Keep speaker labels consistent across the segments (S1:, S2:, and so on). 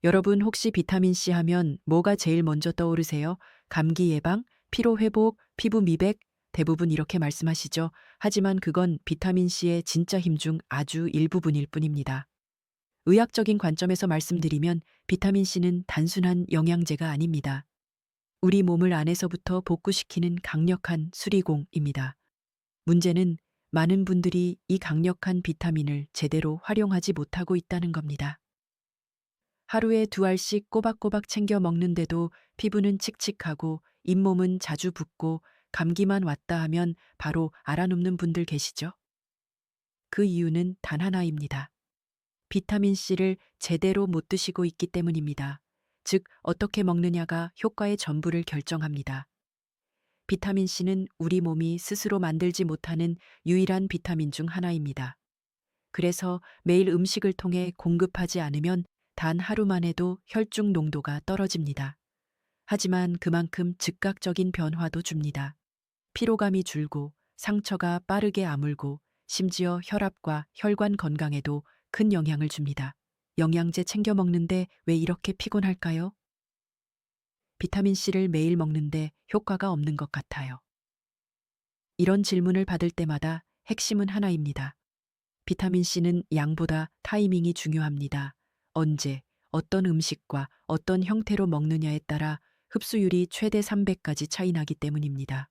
S1: 여러분 혹시 비타민C 하면 뭐가 제일 먼저 떠오르세요? 감기 예방, 피로 회복, 피부 미백? 대부분 이렇게 말씀하시죠. 하지만 그건 비타민C의 진짜 힘 중 아주 일부분일 뿐입니다. 의학적인 관점에서 말씀드리면 비타민C는 단순한 영양제가 아닙니다. 우리 몸을 안에서부터 복구시키는 강력한 수리공입니다. 문제는 많은 분들이 이 강력한 비타민을 제대로 활용하지 못하고 있다는 겁니다. 하루에 2알씩 꼬박꼬박 챙겨 먹는데도 피부는 칙칙하고 잇몸은 자주 붓고 감기만 왔다 하면 바로 알아눕는 분들 계시죠? 그 이유는 단 하나입니다. 비타민C를 제대로 못 드시고 있기 때문입니다. 즉, 어떻게 먹느냐가 효과의 전부를 결정합니다. 비타민C는 우리 몸이 스스로 만들지 못하는 유일한 비타민 중 하나입니다. 그래서 매일 음식을 통해 공급하지 않으면 단 하루만 해도 혈중 농도가 떨어집니다. 하지만 그만큼 즉각적인 변화도 줍니다. 피로감이 줄고 상처가 빠르게 아물고 심지어 혈압과 혈관 건강에도 큰 영향을 줍니다. 영양제 챙겨 먹는데 왜 이렇게 피곤할까요? 비타민C를 매일 먹는데 효과가 없는 것 같아요. 이런 질문을 받을 때마다 핵심은 하나입니다. 비타민C는 양보다 타이밍이 중요합니다. 언제, 어떤 음식과 어떤 형태로 먹느냐에 따라 흡수율이 최대 300까지 차이 나기 때문입니다.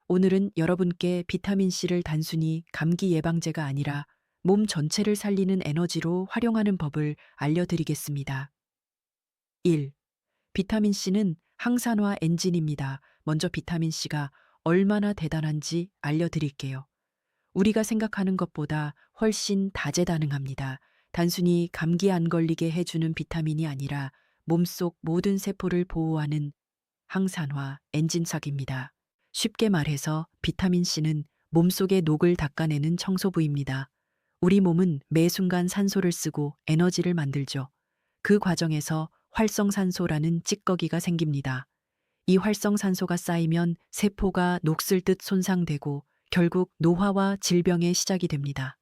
S1: 오늘은 여러분께 비타민C를 단순히 감기 예방제가 아니라 몸 전체를 살리는 에너지로 활용하는 법을 알려드리겠습니다. 1. 비타민C는 항산화 엔진입니다. 먼저 비타민C가 얼마나 대단한지 알려드릴게요. 우리가 생각하는 것보다 훨씬 다재다능합니다. 단순히 감기 안 걸리게 해주는 비타민이 아니라 몸속 모든 세포를 보호하는 항산화 엔진석입니다. 쉽게 말해서 비타민C는 몸속의 녹을 닦아내는 청소부입니다. 우리 몸은 매 순간 산소를 쓰고 에너지를 만들죠. 그 과정에서 활성산소라는 찌꺼기가 생깁니다. 이 활성산소가 쌓이면 세포가 녹슬 듯 손상되고 결국 노화와 질병의 시작이 됩니다.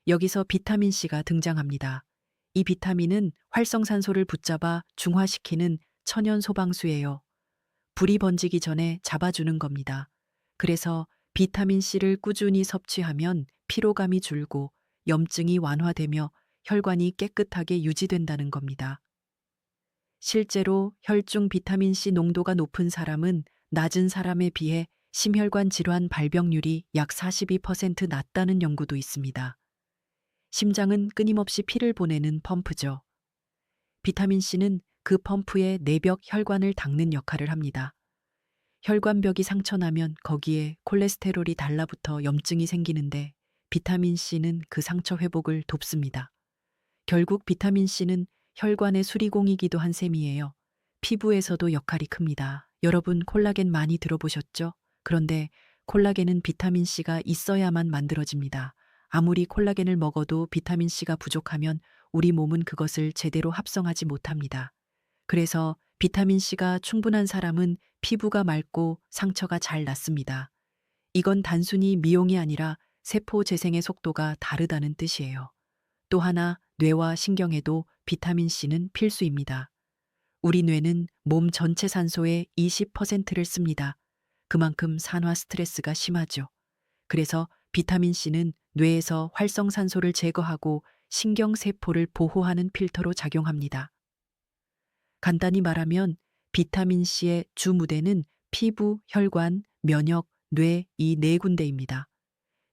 S1: 여기서 비타민C가 등장합니다. 이 비타민은 활성산소를 붙잡아 중화시키는 천연 소방수예요. 불이 번지기 전에 잡아주는 겁니다. 그래서 비타민C를 꾸준히 섭취하면 피로감이 줄고 염증이 완화되며 혈관이 깨끗하게 유지된다는 겁니다. 실제로 혈중 비타민C 농도가 높은 사람은 낮은 사람에 비해 심혈관 질환 발병률이 약 42% 낮다는 연구도 있습니다. 심장은 끊임없이 피를 보내는 펌프죠. 비타민C는 그 펌프의 내벽 혈관을 닦는 역할을 합니다. 혈관벽이 상처나면 거기에 콜레스테롤이 달라붙어 염증이 생기는데 비타민C는 그 상처 회복을 돕습니다. 결국 비타민C는 혈관의 수리공이기도 한 셈이에요. 피부에서도 역할이 큽니다. 여러분 콜라겐 많이 들어보셨죠? 그런데 콜라겐은 비타민C가 있어야만 만들어집니다. 아무리 콜라겐을 먹어도 비타민C가 부족하면 우리 몸은 그것을 제대로 합성하지 못합니다. 그래서 비타민C가 충분한 사람은 피부가 맑고 상처가 잘 낫습니다. 이건 단순히 미용이 아니라 세포 재생의 속도가 다르다는 뜻이에요. 또 하나, 뇌와 신경에도 비타민C는 필수입니다. 우리 뇌는 몸 전체 산소의 20%를 씁니다. 그만큼 산화 스트레스가 심하죠. 그래서 비타민C는 뇌에서 활성산소를 제거하고 신경세포를 보호하는 필터로 작용합니다. 간단히 말하면 비타민C의 주 무대는 피부, 혈관, 면역, 뇌 이 네 군데입니다.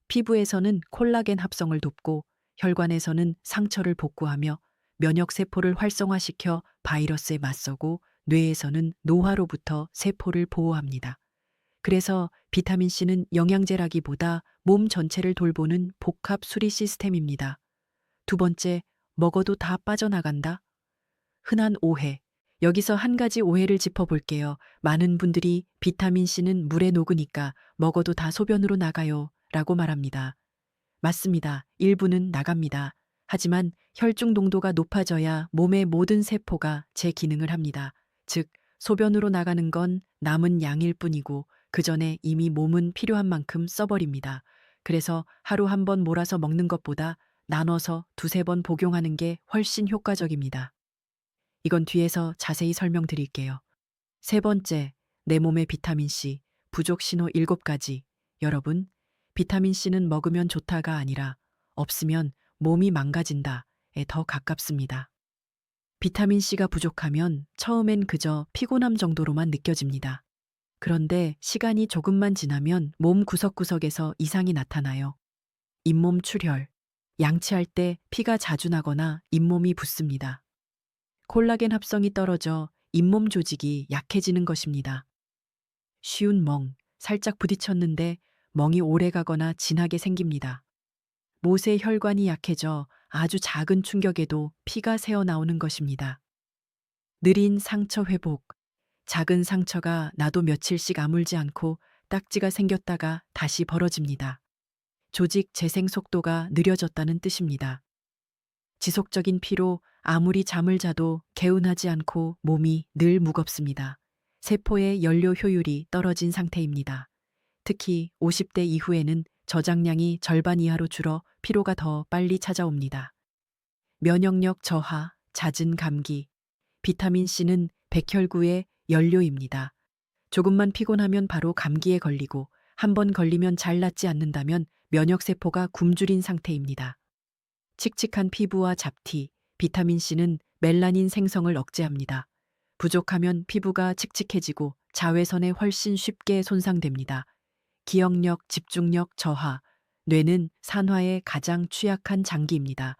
S1: 피부에서는 콜라겐 합성을 돕고 혈관에서는 상처를 복구하며 면역세포를 활성화시켜 바이러스에 맞서고 뇌에서는 노화로부터 세포를 보호합니다. 그래서 비타민C는 영양제라기보다 몸 전체를 돌보는 복합 수리 시스템입니다. 두 번째, 먹어도 다 빠져나간다? 흔한 오해. 여기서 한 가지 오해를 짚어볼게요. 많은 분들이 비타민C는 물에 녹으니까 먹어도 다 소변으로 나가요 라고 말합니다. 맞습니다. 일부는 나갑니다. 하지만 혈중 농도가 높아져야 몸의 모든 세포가 제 기능을 합니다. 즉, 소변으로 나가는 건 남은 양일 뿐이고 그 전에 이미 몸은 필요한 만큼 써버립니다. 그래서 하루 한 번 몰아서 먹는 것보다 나눠서 두세 번 복용하는 게 훨씬 효과적입니다. 이건 뒤에서 자세히 설명드릴게요. 세 번째, 내 몸의 비타민C 부족 신호 7가지. 여러분, 비타민C는 먹으면 좋다가 아니라 없으면 몸이 망가진다에 더 가깝습니다. 비타민C가 부족하면 처음엔 그저 피곤함 정도로만 느껴집니다. 그런데 시간이 조금만 지나면 몸 구석구석에서 이상이 나타나요. 잇몸 출혈, 양치할 때 피가 자주 나거나 잇몸이 붓습니다. 콜라겐 합성이 떨어져 잇몸 조직이 약해지는 것입니다. 쉬운 멍, 살짝 부딪혔는데 멍이 오래 가거나 진하게 생깁니다. 못의 혈관이 약해져 아주 작은 충격에도 피가 새어나오는 것입니다. 느린 상처 회복, 작은 상처가 나도 며칠씩 아물지 않고 딱지가 생겼다가 다시 벌어집니다. 조직 재생 속도가 느려졌다는 뜻입니다. 지속적인 피로 아무리 잠을 자도 개운하지 않고 몸이 늘 무겁습니다. 세포의 연료 효율이 떨어진 상태입니다. 특히 50대 이후에는 저장량이 절반 이하로 줄어 피로가 더 빨리 찾아옵니다. 면역력 저하, 잦은 감기, 비타민C는 백혈구의 연료입니다. 조금만 피곤하면 바로 감기에 걸리고 한 번 걸리면 잘 낫지 않는다면 면역세포가 굶주린 상태입니다. 칙칙한 피부와 잡티, 비타민C는 멜라닌 생성을 억제합니다. 부족하면 피부가 칙칙해지고 자외선에 훨씬 쉽게 손상됩니다. 기억력, 집중력 저하, 뇌는 산화에 가장 취약한 장기입니다.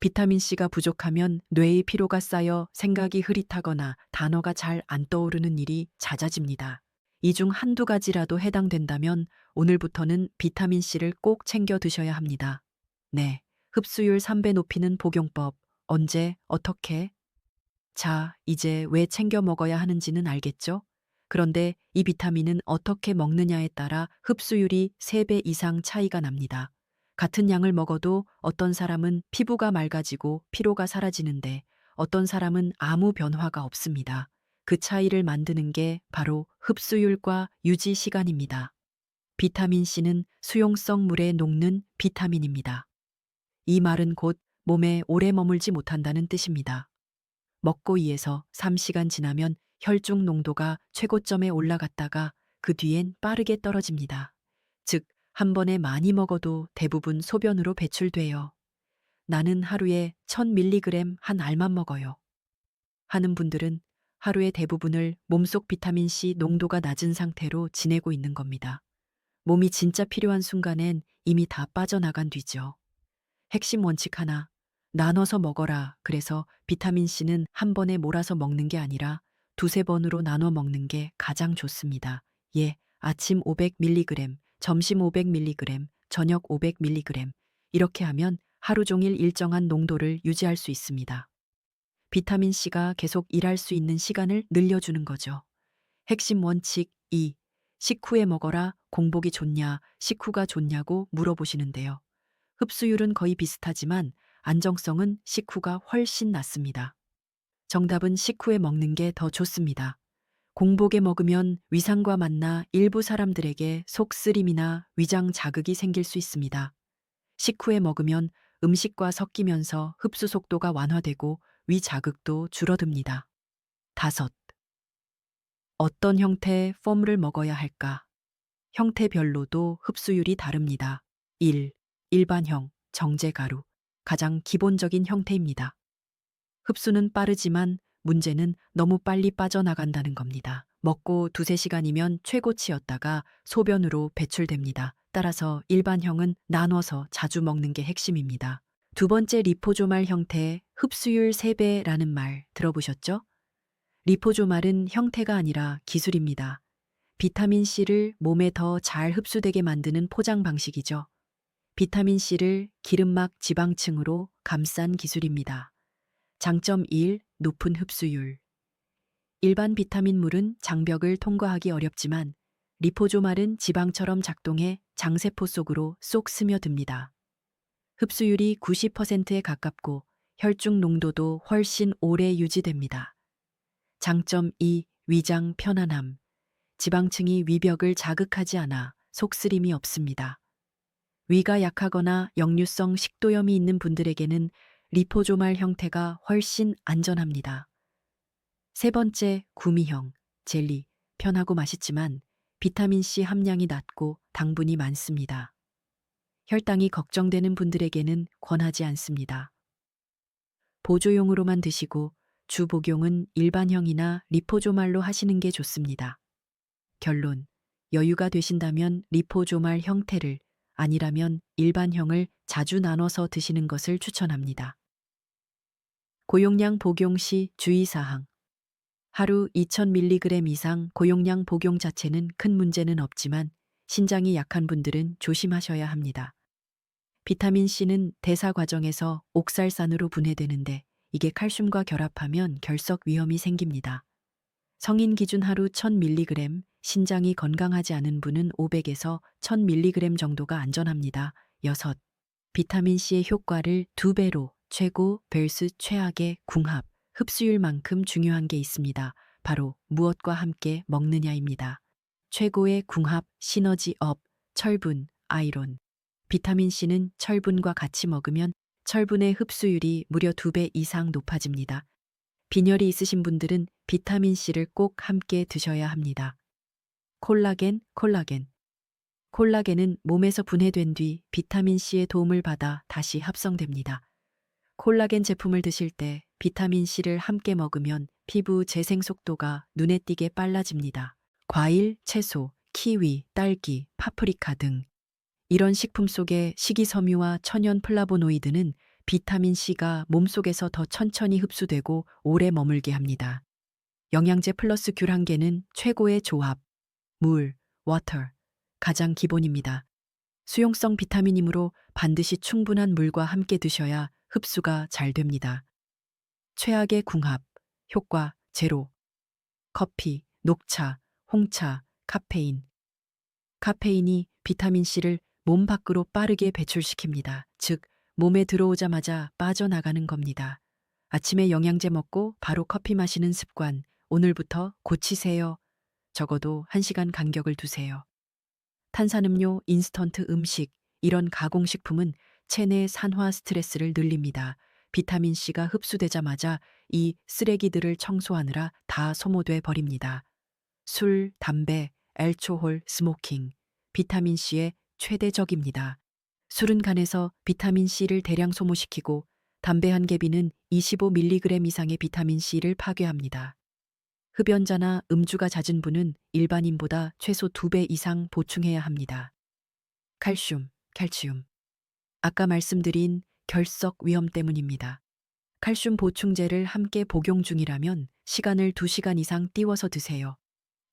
S1: 비타민C가 부족하면 뇌의 피로가 쌓여 생각이 흐릿하거나 단어가 잘 안 떠오르는 일이 잦아집니다. 이 중 한두 가지라도 해당된다면 오늘부터는 비타민C를 꼭 챙겨 드셔야 합니다. 네, 흡수율 3배 높이는 복용법. 언제, 어떻게? 자, 이제 왜 챙겨 먹어야 하는지는 알겠죠? 그런데 이 비타민은 어떻게 먹느냐에 따라 흡수율이 3배 이상 차이가 납니다. 같은 양을 먹어도 어떤 사람은 피부가 맑아지고 피로가 사라지는데 어떤 사람은 아무 변화가 없습니다. 그 차이를 만드는 게 바로 흡수율과 유지 시간입니다. 비타민C는 수용성 물에 녹는 비타민입니다. 이 말은 곧 몸에 오래 머물지 못한다는 뜻입니다. 먹고 2에서 3시간 지나면 혈중 농도가 최고점에 올라갔다가 그 뒤엔 빠르게 떨어집니다. 즉, 한 번에 많이 먹어도 대부분 소변으로 배출돼요. 나는 하루에 1000mg 한 알만 먹어요. 하는 분들은 하루의 대부분을 몸속 비타민C 농도가 낮은 상태로 지내고 있는 겁니다. 몸이 진짜 필요한 순간엔 이미 다 빠져나간 뒤죠. 핵심 원칙 하나, 나눠서 먹어라. 그래서 비타민C는 한 번에 몰아서 먹는 게 아니라 두세 번으로 나눠 먹는 게 가장 좋습니다. 예, 아침 500mg, 점심 500mg, 저녁 500mg. 이렇게 하면 하루 종일 일정한 농도를 유지할 수 있습니다. 비타민C가 계속 일할 수 있는 시간을 늘려주는 거죠. 핵심 원칙 2. 식후에 먹어라. 공복이 좋냐, 식후가 좋냐고 물어보시는데요. 흡수율은 거의 비슷하지만 안정성은 식후가 훨씬 낮습니다. 정답은 식후에 먹는 게 더 좋습니다. 공복에 먹으면 위산과 만나 일부 사람들에게 속쓰림이나 위장 자극이 생길 수 있습니다. 식후에 먹으면 음식과 섞이면서 흡수 속도가 완화되고 위 자극도 줄어듭니다. 5. 어떤 형태의 폼을 먹어야 할까? 형태별로도 흡수율이 다릅니다. 1. 일반형, 정제가루. 가장 기본적인 형태입니다. 흡수는 빠르지만 문제는 너무 빨리 빠져나간다는 겁니다. 먹고 두세 시간이면 최고치였다가 소변으로 배출됩니다. 따라서 일반형은 나눠서 자주 먹는 게 핵심입니다. 두 번째 리포조말 형태의 흡수율 3배라는 말 들어보셨죠? 리포조말은 형태가 아니라 기술입니다. 비타민C를 몸에 더 잘 흡수되게 만드는 포장 방식이죠. 비타민C를 기름막 지방층으로 감싼 기술입니다. 장점 1. 높은 흡수율. 일반 비타민물은 장벽을 통과하기 어렵지만 리포조말은 지방처럼 작동해 장세포 속으로 쏙 스며듭니다. 흡수율이 90%에 가깝고 혈중 농도도 훨씬 오래 유지됩니다. 장점 2. 위장 편안함. 지방층이 위벽을 자극하지 않아 속쓰림이 없습니다. 위가 약하거나 역류성 식도염이 있는 분들에게는 리포조말 형태가 훨씬 안전합니다. 세 번째, 구미형, 젤리. 편하고 맛있지만 비타민C 함량이 낮고 당분이 많습니다. 혈당이 걱정되는 분들에게는 권하지 않습니다. 보조용으로만 드시고 주 복용은 일반형이나 리포조말로 하시는 게 좋습니다. 결론. 여유가 되신다면 리포조말 형태를, 아니라면 일반형을 자주 나눠서 드시는 것을 추천합니다. 고용량 복용 시 주의사항. 하루 2000mg 이상 고용량 복용 자체는 큰 문제는 없지만 신장이 약한 분들은 조심하셔야 합니다. 비타민C는 대사 과정에서 옥살산으로 분해되는데 이게 칼슘과 결합하면 결석 위험이 생깁니다. 성인 기준 하루 1000mg, 신장이 건강하지 않은 분은 500에서 1000mg 정도가 안전합니다. 6. 비타민C의 효과를 2배로 최고 vs 최악의 궁합, 흡수율만큼 중요한 게 있습니다. 바로 무엇과 함께 먹느냐입니다. 최고의 궁합, 시너지업, 철분, 아이론. 비타민C는 철분과 같이 먹으면 철분의 흡수율이 무려 2배 이상 높아집니다. 빈혈이 있으신 분들은 비타민C를 꼭 함께 드셔야 합니다. 콜라겐. 콜라겐은 몸에서 분해된 뒤 비타민C의 도움을 받아 다시 합성됩니다. 콜라겐 제품을 드실 때 비타민C를 함께 먹으면 피부 재생 속도가 눈에 띄게 빨라집니다. 과일, 채소, 키위, 딸기, 파프리카 등 이런 식품 속의 식이섬유와 천연 플라보노이드는 비타민C가 몸속에서 더 천천히 흡수되고 오래 머물게 합니다. 영양제 플러스 귤 한 개는 최고의 조합. 물, 워터, 가장 기본입니다. 수용성 비타민이므로 반드시 충분한 물과 함께 드셔야 흡수가 잘 됩니다. 최악의 궁합, 효과 제로. 커피, 녹차, 홍차, 카페인. 카페인이 비타민C를 몸 밖으로 빠르게 배출시킵니다. 즉, 몸에 들어오자마자 빠져나가는 겁니다. 아침에 영양제 먹고 바로 커피 마시는 습관, 오늘부터 고치세요. 적어도 1시간 간격을 두세요. 탄산음료, 인스턴트 음식, 이런 가공식품은 체내 산화 스트레스를 늘립니다. 비타민C가 흡수되자마자 이 쓰레기들을 청소하느라 다 소모돼 버립니다. 술, 담배, 알코올, 스모킹. 비타민C의 최대적입니다. 술은 간에서 비타민C를 대량 소모시키고 담배 한 개비는 25mg 이상의 비타민C를 파괴합니다. 흡연자나 음주가 잦은 분은 일반인보다 최소 2배 이상 보충해야 합니다. 칼슘. 아까 말씀드린 결석 위험 때문입니다. 칼슘 보충제를 함께 복용 중이라면 시간을 2시간 이상 띄워서 드세요.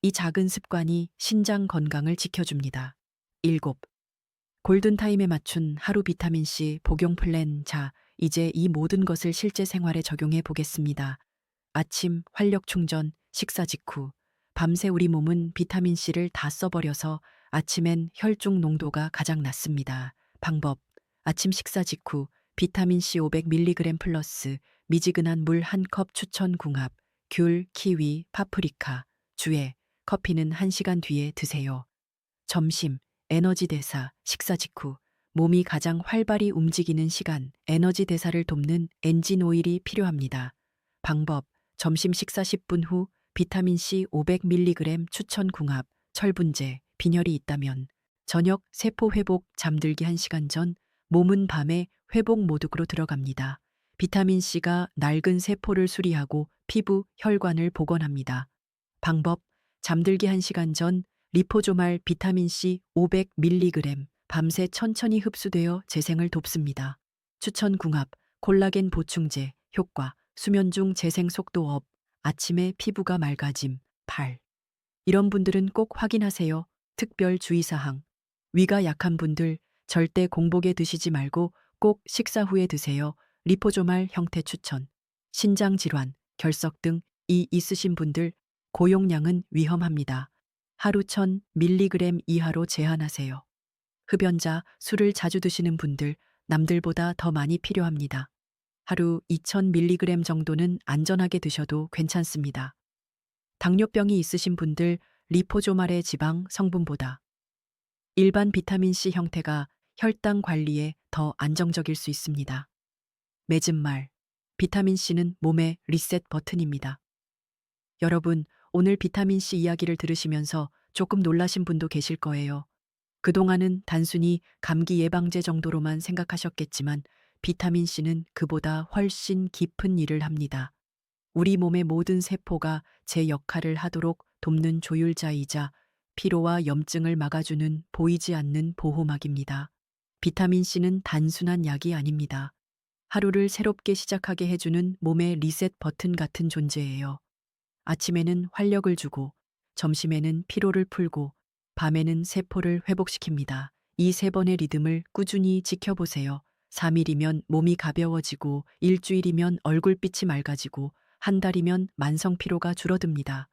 S1: 이 작은 습관이 신장 건강을 지켜줍니다. 7. 골든타임에 맞춘 하루 비타민C 복용 플랜. 자, 이제 이 모든 것을 실제 생활에 적용해 보겠습니다. 아침 활력 충전, 식사 직후. 밤새 우리 몸은 비타민C를 다 써버려서 아침엔 혈중 농도가 가장 낮습니다. 방법. 아침 식사 직후 비타민C 500mg 플러스 미지근한 물 1컵 추천 궁합. 귤, 키위, 파프리카. 주에 커피는 1시간 뒤에 드세요. 점심 에너지 대사. 식사 직후 몸이 가장 활발히 움직이는 시간, 에너지 대사를 돕는 엔진 오일이 필요합니다. 방법. 점심 식사 10분 후 비타민C 500mg 추천 궁합, 철분제. 빈혈이 있다면 저녁 세포 회복, 잠들기 1시간 전 몸은 밤에 회복 모드로 들어갑니다. 비타민C가 낡은 세포를 수리하고 피부, 혈관을 복원합니다. 방법. 잠들기 1시간 전 리포조말 비타민C 500mg 밤새 천천히 흡수되어 재생을 돕습니다. 추천 궁합, 콜라겐 보충제. 효과. 수면 중 재생 속도 업, 아침에 피부가 맑아짐. 8. 이런 분들은 꼭 확인하세요. 특별 주의사항. 위가 약한 분들 절대 공복에 드시지 말고 꼭 식사 후에 드세요. 리포조말 형태 추천. 신장 질환, 결석 등 이 있으신 분들 고용량은 위험합니다. 하루 1000mg 이하로 제한하세요. 흡연자, 술을 자주 드시는 분들 남들보다 더 많이 필요합니다. 하루 2000mg 정도는 안전하게 드셔도 괜찮습니다. 당뇨병이 있으신 분들 리포조말의 지방 성분보다 일반 비타민C 형태가 혈당 관리에 더 안정적일 수 있습니다. 맺은 말. 비타민C는 몸의 리셋 버튼입니다. 여러분, 오늘 비타민C 이야기를 들으시면서 조금 놀라신 분도 계실 거예요. 그동안은 단순히 감기 예방제 정도로만 생각하셨겠지만 비타민C는 그보다 훨씬 깊은 일을 합니다. 우리 몸의 모든 세포가 제 역할을 하도록 돕는 조율자이자 피로와 염증을 막아주는 보이지 않는 보호막입니다. 비타민C는 단순한 약이 아닙니다. 하루를 새롭게 시작하게 해주는 몸의 리셋 버튼 같은 존재예요. 아침에는 활력을 주고, 점심에는 피로를 풀고, 밤에는 세포를 회복시킵니다. 이 세 번의 리듬을 꾸준히 지켜보세요. 3일이면 몸이 가벼워지고, 일주일이면 얼굴빛이 맑아지고, 한 달이면 만성 피로가 줄어듭니다.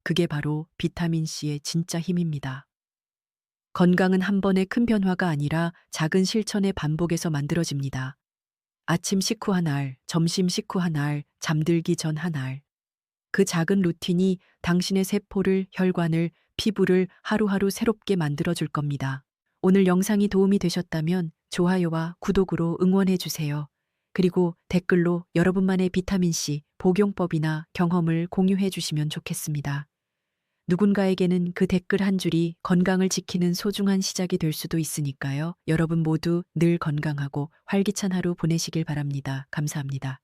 S1: 그게 바로 비타민C의 진짜 힘입니다. 건강은 한 번의 큰 변화가 아니라 작은 실천의 반복에서 만들어집니다. 아침 식후 한 알, 점심 식후 한 알, 잠들기 전 한 알. 그 작은 루틴이 당신의 세포를, 혈관을, 피부를 하루하루 새롭게 만들어 줄 겁니다. 오늘 영상이 도움이 되셨다면 좋아요와 구독으로 응원해 주세요. 그리고 댓글로 여러분만의 비타민C 복용법이나 경험을 공유해 주시면 좋겠습니다. 누군가에게는 그 댓글 한 줄이 건강을 지키는 소중한 시작이 될 수도 있으니까요. 여러분 모두 늘 건강하고 활기찬 하루 보내시길 바랍니다. 감사합니다.